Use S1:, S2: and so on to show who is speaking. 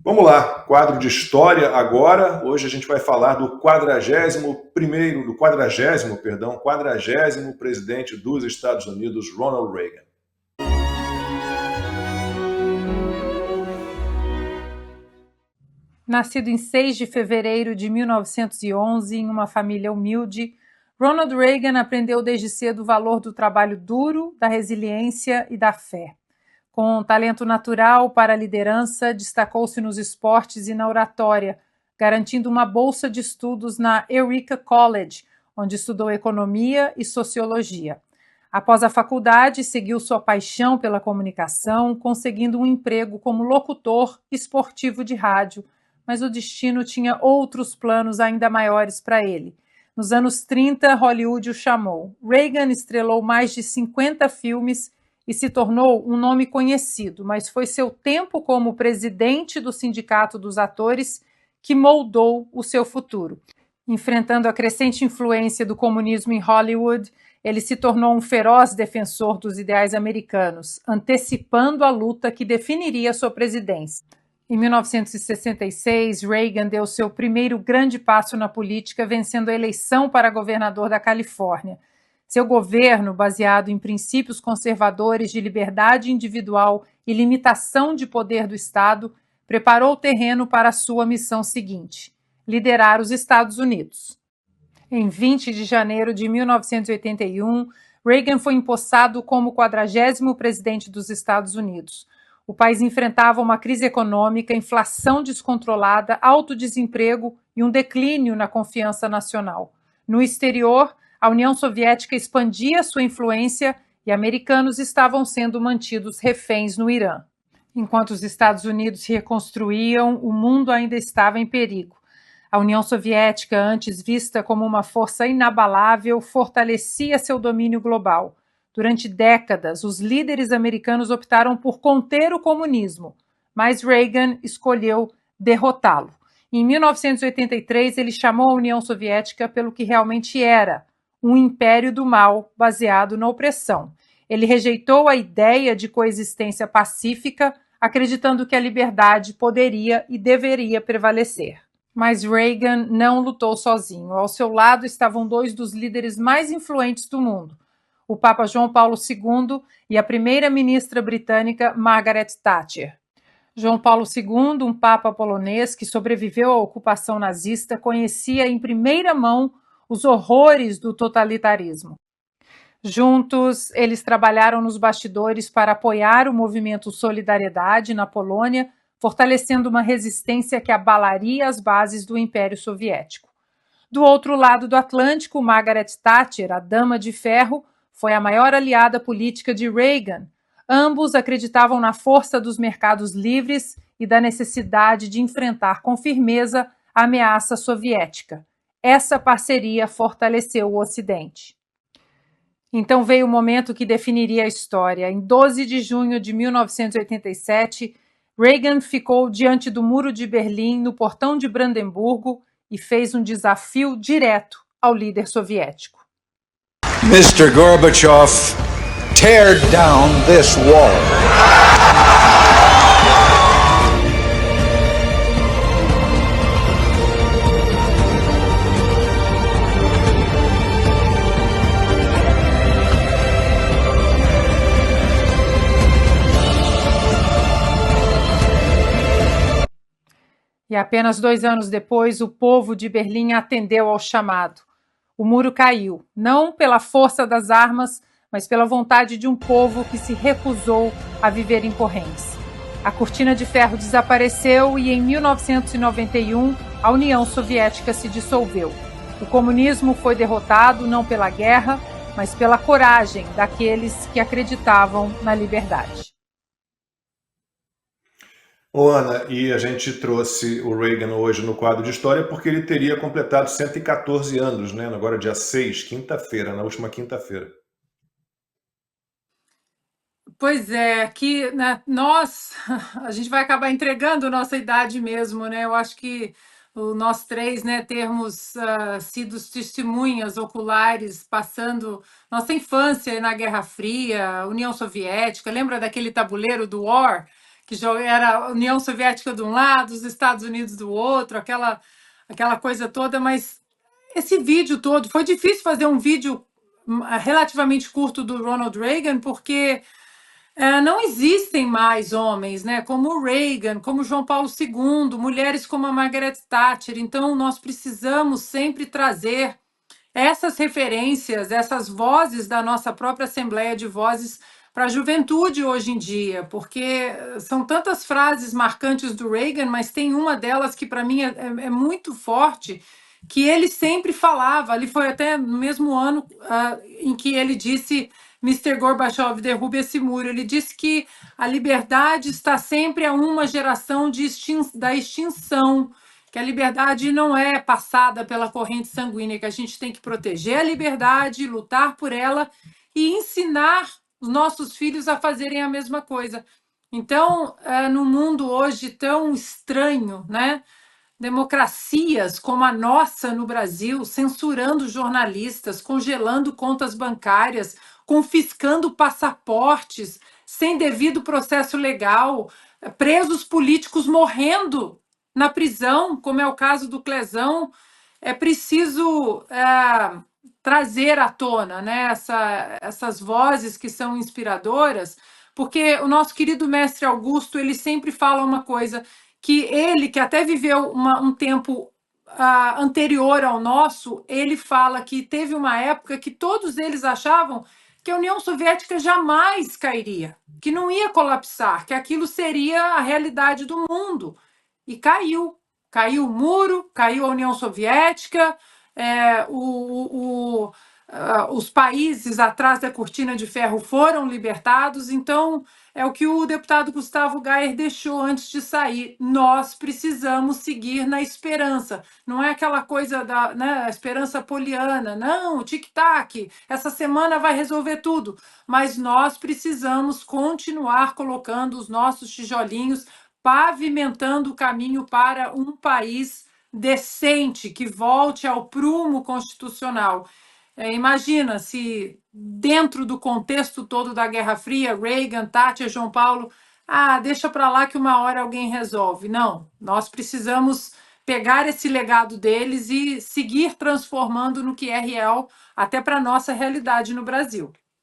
S1: Vamos lá, quadro de história agora. Hoje a gente vai falar do quadragésimo presidente dos Estados Unidos, Ronald Reagan.
S2: Nascido em 6 de fevereiro de 1911 em uma família humilde, Ronald Reagan aprendeu desde cedo o valor do trabalho duro, da resiliência e da fé. Com talento natural para a liderança, destacou-se nos esportes e na oratória, garantindo uma bolsa de estudos na Eureka College, onde estudou economia e sociologia. Após a faculdade, seguiu sua paixão pela comunicação, conseguindo um emprego como locutor esportivo de rádio, mas o destino tinha outros planos ainda maiores para ele. Nos anos 30, Hollywood o chamou. Reagan estrelou mais de 50 filmes e se tornou um nome conhecido, mas foi seu tempo como presidente do Sindicato dos Atores que moldou o seu futuro. Enfrentando a crescente influência do comunismo em Hollywood, ele se tornou um feroz defensor dos ideais americanos, antecipando a luta que definiria sua presidência. Em 1966, Reagan deu seu primeiro grande passo na política, vencendo a eleição para governador da Califórnia. Seu governo, baseado em princípios conservadores de liberdade individual e limitação de poder do Estado, preparou o terreno para a sua missão seguinte: liderar os Estados Unidos. Em 20 de janeiro de 1981, Reagan foi empossado como 40º presidente dos Estados Unidos. O país enfrentava uma crise econômica, inflação descontrolada, alto desemprego e um declínio na confiança nacional. No exterior, a União Soviética expandia sua influência e americanos estavam sendo mantidos reféns no Irã. Enquanto os Estados Unidos se reconstruíam, o mundo ainda estava em perigo. A União Soviética, antes vista como uma força inabalável, fortalecia seu domínio global. Durante décadas, os líderes americanos optaram por conter o comunismo, mas Reagan escolheu derrotá-lo. Em 1983, ele chamou a União Soviética pelo que realmente era, um império do mal baseado na opressão. Ele rejeitou a ideia de coexistência pacífica, acreditando que a liberdade poderia e deveria prevalecer. Mas Reagan não lutou sozinho. Ao seu lado estavam dois dos líderes mais influentes do mundo, o Papa João Paulo II e a primeira-ministra britânica Margaret Thatcher. João Paulo II, um papa polonês que sobreviveu à ocupação nazista, conhecia em primeira mão os horrores do totalitarismo. Juntos, eles trabalharam nos bastidores para apoiar o movimento Solidariedade na Polônia, fortalecendo uma resistência que abalaria as bases do Império Soviético. Do outro lado do Atlântico, Margaret Thatcher, a Dama de Ferro, foi a maior aliada política de Reagan. Ambos acreditavam na força dos mercados livres e da necessidade de enfrentar com firmeza a ameaça soviética. Essa parceria fortaleceu o Ocidente. Então veio o momento que definiria a história. Em 12 de junho de 1987, Reagan ficou diante do Muro de Berlim, no portão de Brandemburgo, e fez um desafio direto ao líder soviético.
S3: Mr. Gorbachev, tear down this wall.
S2: E apenas 2 anos depois, o povo de Berlim atendeu ao chamado. O muro caiu, não pela força das armas, mas pela vontade de um povo que se recusou a viver em correntes. A cortina de ferro desapareceu e em 1991 a União Soviética se dissolveu. O comunismo foi derrotado não pela guerra, mas pela coragem daqueles que acreditavam na liberdade.
S1: Ô Ana, e a gente trouxe o Reagan hoje no quadro de história porque ele teria completado 114 anos, né? Agora dia 6, quinta-feira, na última quinta-feira.
S2: Pois é, que né, a gente vai acabar entregando nossa idade mesmo, né? Eu acho que nós três, né, termos sido testemunhas oculares, passando nossa infância na Guerra Fria, União Soviética, lembra daquele tabuleiro do War? que era a União Soviética de um lado, os Estados Unidos do outro, aquela coisa toda, mas esse vídeo todo, foi difícil fazer um vídeo relativamente curto do Ronald Reagan, porque não existem mais homens, né, como o Reagan, como João Paulo II, mulheres como a Margaret Thatcher. Então, nós precisamos sempre trazer essas referências, essas vozes da nossa própria Assembleia de Vozes para a juventude hoje em dia, porque são tantas frases marcantes do Reagan, mas tem uma delas que para mim é muito forte, que ele sempre falava, ali foi até no mesmo ano em que ele disse: Mr. Gorbachev, derrube esse muro. Ele disse que a liberdade está sempre a uma geração da extinção, que a liberdade não é passada pela corrente sanguínea, que a gente tem que proteger a liberdade, lutar por ela e ensinar os nossos filhos a fazerem a mesma coisa. Então, no mundo hoje tão estranho, né? Democracias como a nossa no Brasil, censurando jornalistas, congelando contas bancárias, confiscando passaportes, sem devido processo legal, presos políticos morrendo na prisão, como é o caso do Clezão. É preciso trazer à tona, né, essas vozes que são inspiradoras, porque o nosso querido mestre Augusto, ele sempre fala uma coisa, que ele, que até viveu um tempo anterior ao nosso, ele fala que teve uma época que todos eles achavam que a União Soviética jamais cairia, que não ia colapsar, que aquilo seria a realidade do mundo. E caiu. Caiu o muro, caiu a União Soviética, os países atrás da cortina de ferro foram libertados. Então, é o que o deputado Gustavo Gayer deixou antes de sair. Nós precisamos seguir na esperança. Não é aquela coisa da, né, esperança poliana. Não, tic-tac, essa semana vai resolver tudo. Mas nós precisamos continuar colocando os nossos tijolinhos, pavimentando o caminho para um país decente, que volte ao prumo constitucional. Imagina se, dentro do contexto todo da Guerra Fria, Reagan, Thatcher, João Paulo, deixa para lá que uma hora alguém resolve. Não, nós precisamos pegar esse legado deles e seguir transformando no que é real, até para a nossa realidade no Brasil.